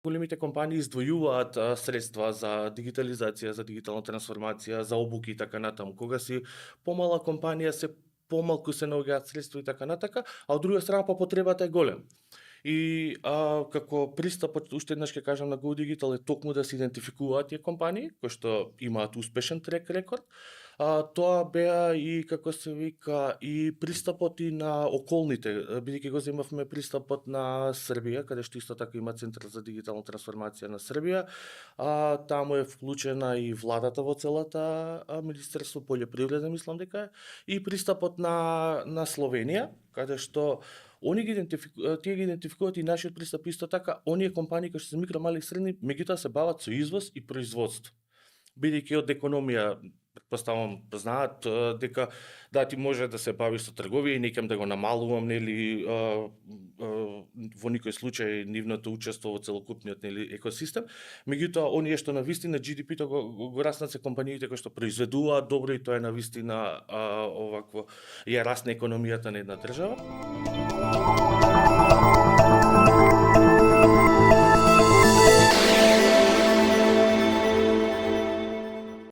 големите компании издвојуваат средства за дигитализација, за дигитална трансформација, за обуки и така натаму. Кога си помала компанија се помалку се наоѓаат средства и така натака, а од друга страна потребата е голем. И како пристапот, уште еднаш ќе кажам, на Go Digital е токму да се идентификуваат тие компании кои што имаат успешен трек рекорд. Тоа беа и, како се вика, и пристапот и на околните, бидејќи го земавме пристапот на Србија, каде што исто така има Центар за дигитална трансформација на Србија. Таму е вклучена и владата во целата, Министерство полјопривреда, мислам дека е, и пристапот на Словенија, каде што тие ги идентификуваат и нашиот пристап исто така, оние компании кои што се микро, мали и средни, меѓутоа се бават со извоз и производство. Бидејќи од економија, предпоставам, знаат дека да, ти може да се бавиш со трговија и некам да го намалувам, нели, во никој случај нивното учество во целокупниот, нели, екосистем, меѓутоа оние што на вистина GDP-то го раснат се компаниите кои што произведуваат добро и тоа е на вистина овакво ја расне економијата на една држава.